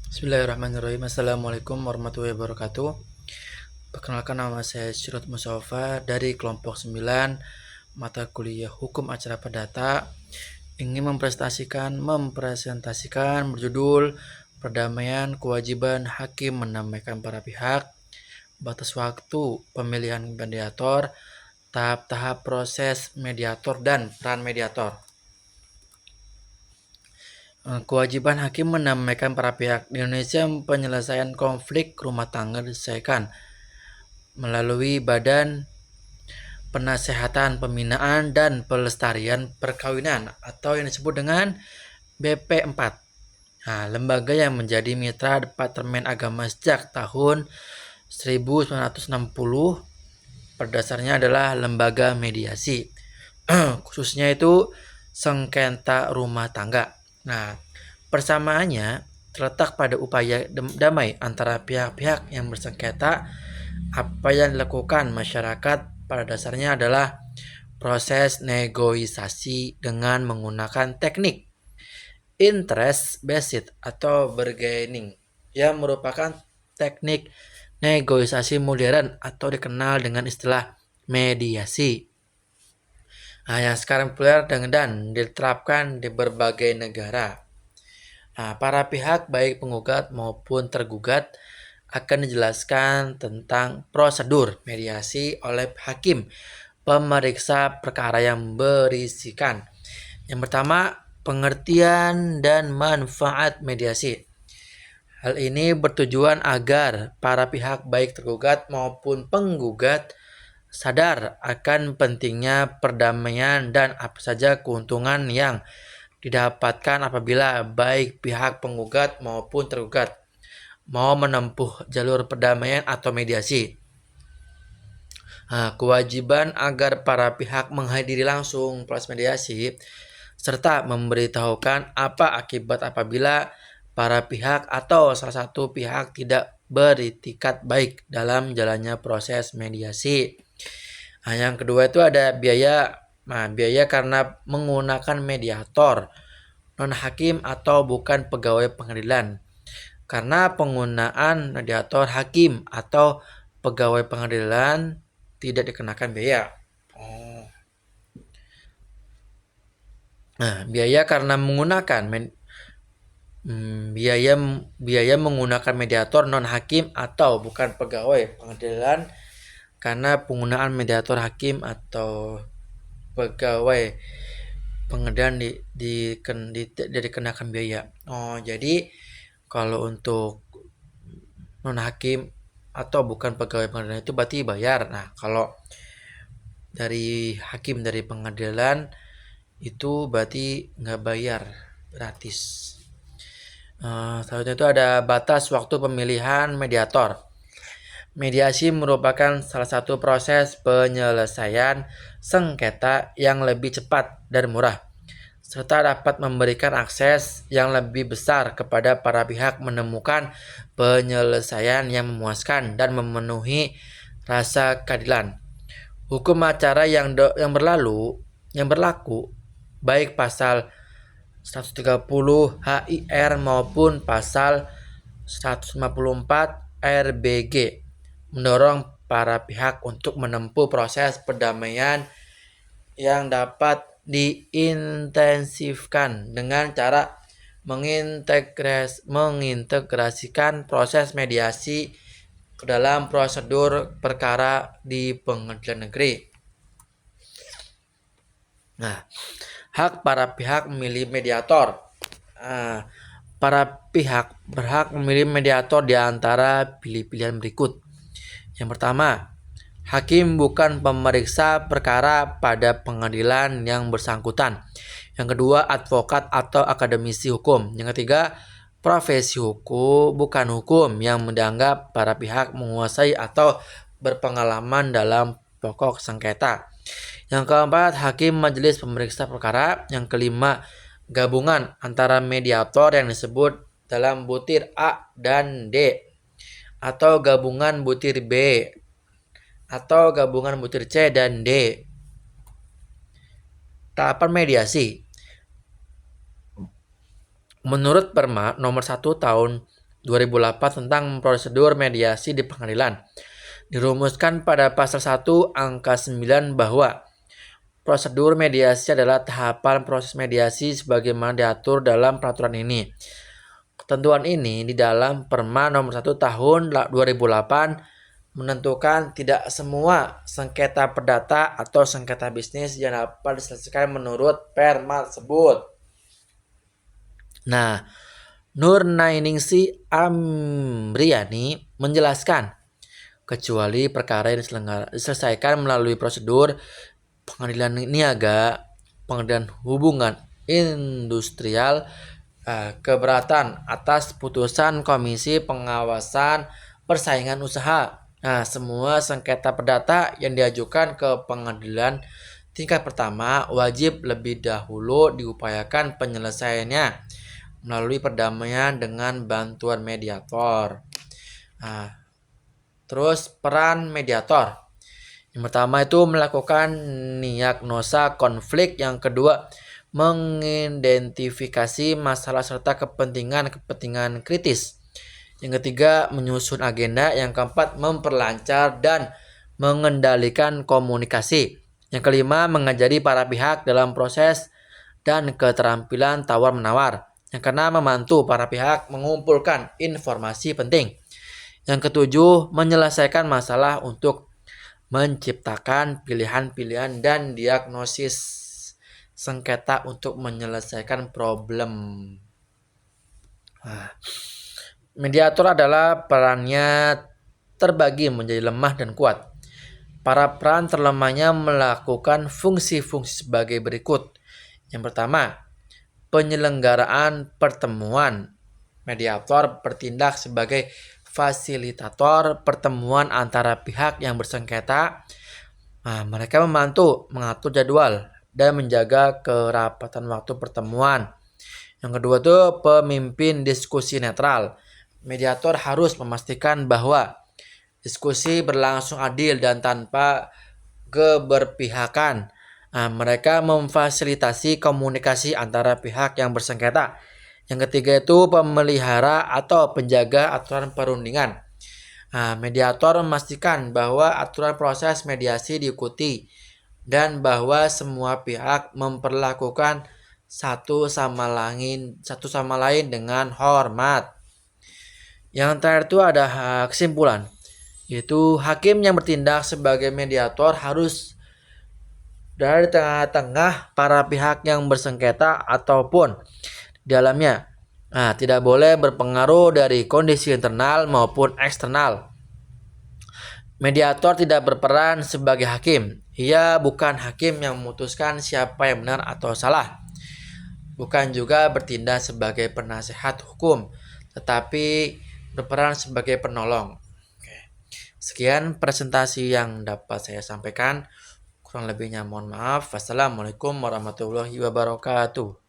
Bismillahirrahmanirrahim. Assalamualaikum warahmatullahi wabarakatuh. Perkenalkan, nama saya Syirot Musawafa dari kelompok 9 mata kuliah Hukum Acara Perdata. Ingin mempresentasikan berjudul Perdamaian Kewajiban Hakim Mendamaikan Para Pihak, batas waktu pemilihan mediator, tahap-tahap proses mediator dan peran mediator. Kewajiban hakim mendamaikan para pihak. Di Indonesia, penyelesaian konflik rumah tangga diselesaikan melalui Badan Penasehatan Pembinaan dan Pelestarian Perkawinan atau yang disebut dengan BP4. Nah, lembaga yang menjadi mitra Departemen Agama sejak tahun 1960, pada dasarnya adalah lembaga mediasi. Khususnya itu sengketa rumah tangga. Nah, persamaannya terletak pada upaya damai antara pihak-pihak yang bersengketa. Apa yang dilakukan masyarakat pada dasarnya adalah proses negosiasi dengan menggunakan teknik interest based atau bargaining, yang merupakan teknik negosiasi modern atau dikenal dengan istilah mediasi. Nah, yang sekarang populer dan diterapkan di berbagai negara. Nah, para pihak baik penggugat maupun tergugat akan dijelaskan tentang prosedur mediasi oleh hakim pemeriksa perkara yang berisikan. Yang pertama, pengertian dan manfaat mediasi. Hal ini bertujuan agar para pihak baik tergugat maupun penggugat sadar akan pentingnya perdamaian dan apa saja keuntungan yang didapatkan apabila baik pihak penggugat maupun tergugat mau menempuh jalur perdamaian atau mediasi. Nah, kewajiban agar para pihak menghadiri langsung proses mediasi serta memberitahukan apa akibat apabila para pihak atau salah satu pihak tidak beritikat baik dalam jalannya proses mediasi. Nah, yang kedua itu ada biaya. Nah, biaya karena menggunakan mediator non hakim atau bukan pegawai pengadilan. Karena penggunaan mediator hakim atau pegawai pengadilan tidak dikenakan biaya. Nah, biaya karena menggunakan biaya menggunakan mediator non hakim atau bukan pegawai pengadilan, karena penggunaan mediator hakim atau pegawai pengadilan tidak dikenakan biaya. Jadi kalau untuk non hakim atau bukan pegawai pengadilan itu berarti bayar. Nah, kalau dari hakim dari pengadilan itu berarti nggak bayar, gratis. Selanjutnya itu ada batas waktu pemilihan mediator. Mediasi merupakan salah satu proses penyelesaian sengketa yang lebih cepat dan murah, serta dapat memberikan akses yang lebih besar kepada para pihak menemukan penyelesaian yang memuaskan dan memenuhi rasa keadilan. Hukum acara yang berlaku baik pasal 130 HIR maupun pasal 154 RBG mendorong para pihak untuk menempuh proses perdamaian yang dapat diintensifkan dengan cara mengintegrasikan proses mediasi ke dalam prosedur perkara di pengadilan negeri. Nah, hak para pihak memilih mediator. Para pihak berhak memilih mediator di antara pilihan berikut. Yang pertama, hakim bukan pemeriksa perkara pada pengadilan yang bersangkutan. Yang kedua, advokat atau akademisi hukum. Yang ketiga, profesi hukum bukan hukum yang menganggap para pihak menguasai atau berpengalaman dalam pokok sengketa. Yang keempat, hakim majelis pemeriksa perkara. Yang kelima, gabungan antara mediator yang disebut dalam butir A dan D, atau gabungan butir B, atau gabungan butir C dan D. Tahapan mediasi. Menurut Perma nomor 1 tahun 2008 tentang prosedur mediasi di pengadilan. Dirumuskan pada pasal 1 angka 9 bahwa prosedur mediasi adalah tahapan proses mediasi sebagaimana diatur dalam peraturan ini. Ketentuan ini di dalam Perma nomor 1 tahun 2008 menentukan tidak semua sengketa perdata atau sengketa bisnis yang dapat diselesaikan menurut Perma tersebut. Nah, Nurnaningsi Amriani menjelaskan, kecuali perkara yang diselesaikan melalui prosedur pengadilan niaga, pengadilan hubungan industrial, keberatan atas putusan Komisi Pengawasan Persaingan Usaha. Nah, semua sengketa perdata yang diajukan ke pengadilan tingkat pertama wajib lebih dahulu diupayakan penyelesaiannya melalui perdamaian dengan bantuan mediator. Nah, terus peran mediator. Yang pertama itu melakukan diagnosa konflik, yang kedua mengidentifikasi masalah serta kepentingan kritis, yang ketiga menyusun agenda, yang keempat memperlancar dan mengendalikan komunikasi, yang kelima mengajari para pihak dalam proses dan keterampilan tawar-menawar, yang keenam membantu para pihak mengumpulkan informasi penting, yang ketujuh menyelesaikan masalah untuk menciptakan pilihan-pilihan dan diagnosis sengketa untuk menyelesaikan problem. Mediator adalah perannya terbagi menjadi lemah dan kuat. Para peran terlemahnya melakukan fungsi-fungsi sebagai berikut. Yang pertama, penyelenggaraan pertemuan. Mediator bertindak sebagai fasilitator pertemuan antara pihak yang bersengketa. Mereka membantu mengatur jadwal dan menjaga kerapatan waktu pertemuan. Yang kedua itu pemimpin diskusi netral. Mediator harus memastikan bahwa diskusi berlangsung adil dan tanpa keberpihakan. Mereka memfasilitasi komunikasi antara pihak yang bersengketa. Yang ketiga itu pemelihara atau penjaga aturan perundingan. Mediator memastikan bahwa aturan proses mediasi diikuti dan bahwa semua pihak memperlakukan satu sama lain dengan hormat. Yang terakhir itu ada kesimpulan, yaitu hakim yang bertindak sebagai mediator harus dari tengah-tengah para pihak yang bersengketa ataupun di dalamnya. Tidak boleh berpengaruh dari kondisi internal maupun eksternal. Mediator tidak berperan sebagai hakim. Ia bukan hakim yang memutuskan siapa yang benar atau salah. Bukan juga bertindak sebagai penasehat hukum, tetapi berperan sebagai penolong. Sekian presentasi yang dapat saya sampaikan. Kurang lebihnya mohon maaf. Wassalamualaikum warahmatullahi wabarakatuh.